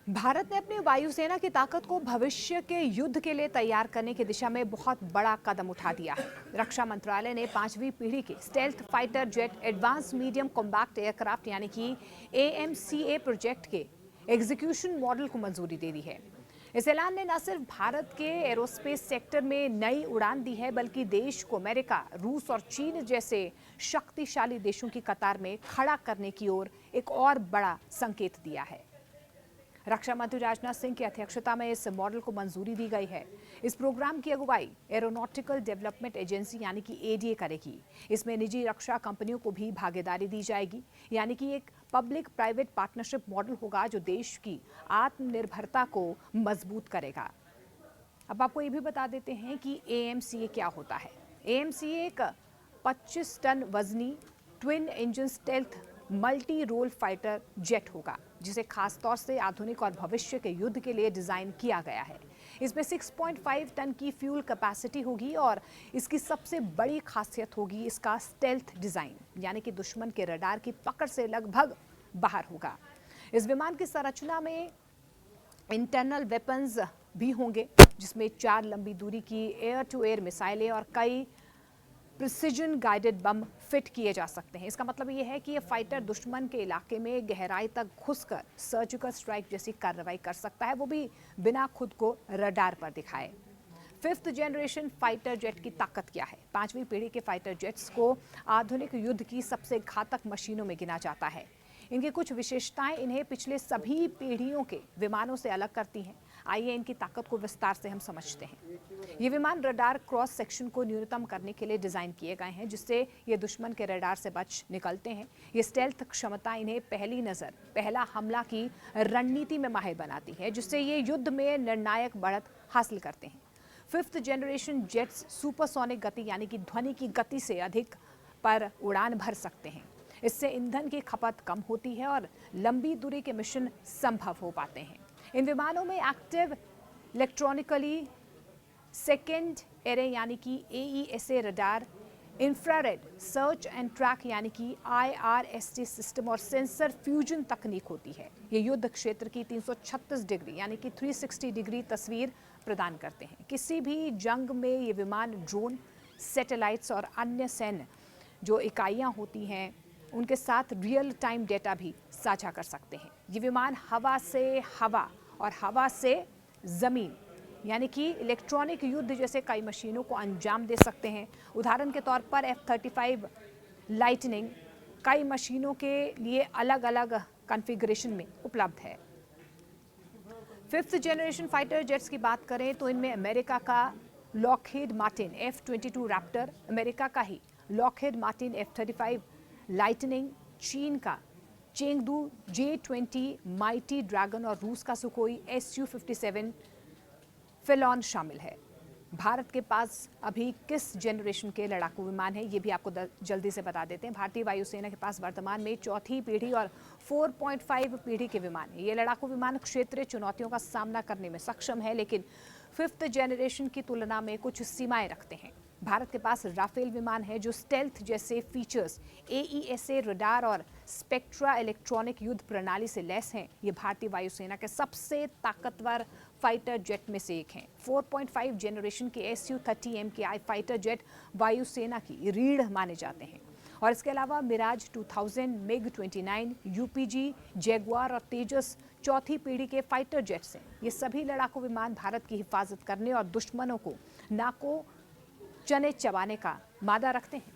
भारत ने अपनी वायुसेना की ताकत को भविष्य के युद्ध के लिए तैयार करने की दिशा में बहुत बड़ा कदम उठा दिया है। रक्षा मंत्रालय ने 5वीं पीढ़ी के stealth fighter jet advance medium combat aircraft यानी कि AMCA प्रोजेक्ट के एग्जीक्यूशन मॉडल को मंजूरी दे दी है। इस ऐलान ने न सिर्फ भारत के एरोस्पेस सेक्टर में नई उड़ान दी है, बल्कि देश को अमेरिका, रूस और चीन जैसे शक्तिशाली देशों की कतार में खड़ा करने की ओर एक और बड़ा संकेत दिया है। रक्षा मंत्री राजनाथ सिंह की अध्यक्षता में इस मॉडल को मंजूरी दी गई है। इस प्रोग्राम की अगुवाई एरोनॉटिकल डेवलपमेंट एजेंसी यानी कि ADA करेगी। इसमें निजी रक्षा कंपनियों को भी भागीदारी दी जाएगी, यानी कि एक पब्लिक प्राइवेट पार्टनरशिप मॉडल होगा जो देश की आत्मनिर्भरता को मजबूत करेगा। अब आपको ये भी बता देते हैं कि AMCA क्या होता है। AMCA एक 25 टन वजनी twin engine stealth multi role fighter jet होगा, जिसे खासतौर से आधुनिक और भविष्य के युद्ध के लिए डिजाइन किया गया है। इसमें 6.5 टन की फ्यूल कैपेसिटी होगी और इसकी सबसे बड़ी खासियत होगी इसका स्टेल्थ डिजाइन, यानी कि दुश्मन के रडार की पकड़ से लगभग बाहर होगा। इस विमान की संरचना में इंटरनल वेपन्स भी होंगे, जिसमें 4 लंबी दूरी की एयर टू एयर मिसाइलें और कई प्रिसिजन गाइडेड बम फिट किए जा सकते हैं। इसका मतलब ये है कि ये फाइटर दुश्मन के इलाके में गहराई तक घुसकर सर्जिकल स्ट्राइक जैसी कार्रवाई कर सकता है, वो भी बिना खुद को रडार पर दिखाए। 5th जनरेशन फाइटर जेट की ताकत क्या है? 5वीं पीढ़ी के फाइटर जेट्स को आधुनिक युद्ध की सबसे घातक मशीनों में गिना जाता है। इनकी कुछ विशेषताएं इन्हें पिछले सभी पीढ़ियों के विमानों से अलग करती हैं। आइए इनकी ताकत को विस्तार से हम समझते हैं। ये विमान रडार क्रॉस सेक्शन को न्यूनतम करने के लिए डिजाइन किए गए हैं, जिससे ये दुश्मन के रडार से बच निकलते हैं। ये स्टेल्थ क्षमता इन्हें पहली नजर, पहला हमला की रणनीति में माहिर बनाती है, जिससे ये युद्ध में निर्णायक बढ़त हासिल करते हैं। 5th जनरेशन जेट्स सुपरसोनिक गति यानी कि ध्वनि की गति से अधिक पर उड़ान भर सकते हैं। इससे ईंधन की खपत कम होती है और लंबी दूरी के मिशन संभव हो पाते हैं। इन विमानों में एक्टिव इलेक्ट्रॉनिकली सेकेंड एरे यानी कि AESA radar, infrared search and track यानी कि IRST सिस्टम और सेंसर फ्यूजन तकनीक होती है। ये युद्ध क्षेत्र की 336 डिग्री यानी कि 360 डिग्री तस्वीर प्रदान करते हैं। किसी भी जंग में ये विमान ड्रोन, सैटेलाइट्स और अन्य सैन्य जो इकाइयां होती हैं उनके साथ रियल टाइम डेटा भी साझा कर सकते हैं। ये विमान हवा से हवा और हवा से जमीन यानी कि इलेक्ट्रॉनिक युद्ध जैसे कई मशीनों को अंजाम दे सकते हैं। उदाहरण के तौर पर F-35 लाइटनिंग कई मशीनों के लिए अलग अलग कॉन्फ़िगरेशन में उपलब्ध है। 5th जनरेशन फाइटर जेट्स की बात करें तो इनमें अमेरिका का Lockheed Martin F-22 Raptor, America का ही लॉकहीड मार्टिन F-35 लाइटनिंग, चीन का चेंगडू J-20 माइटी ड्रैगन और रूस का सुकोई Su-57 फेलॉन शामिल है। भारत के पास अभी किस जनरेशन के लड़ाकू विमान है, ये भी आपको जल्दी से बता देते हैं। भारतीय वायुसेना के पास वर्तमान में 4थी पीढ़ी और 4.5 पीढ़ी के विमान है। ये लड़ाकू विमान क्षेत्रीय चुनौतियों का सामना करने में सक्षम है, लेकिन 5th जनरेशन की तुलना में कुछ सीमाएं रखते हैं। भारत के पास राफेल विमान है जो स्टेल्थ जैसे फीचर्स, AESA रडार और स्पेक्ट्रा इलेक्ट्रॉनिक युद्ध प्रणाली से लैस हैं। ये भारतीय वायुसेना के सबसे ताकतवर फाइटर जेट में से एक हैं। 4.5 जनरेशन के Su-30 MKI फाइटर जेट वायुसेना की रीढ़ माने जाते हैं। और इसके अलावा मिराज 2000, MiG-29, UPG, जैगुआर और तेजस 4थी पीढ़ी के फाइटर जेट्स हैं। ये सभी लड़ाकू विमान भारत की हिफाजत करने और दुश्मनों को नाको चने चबाने का मादा रखते हैं।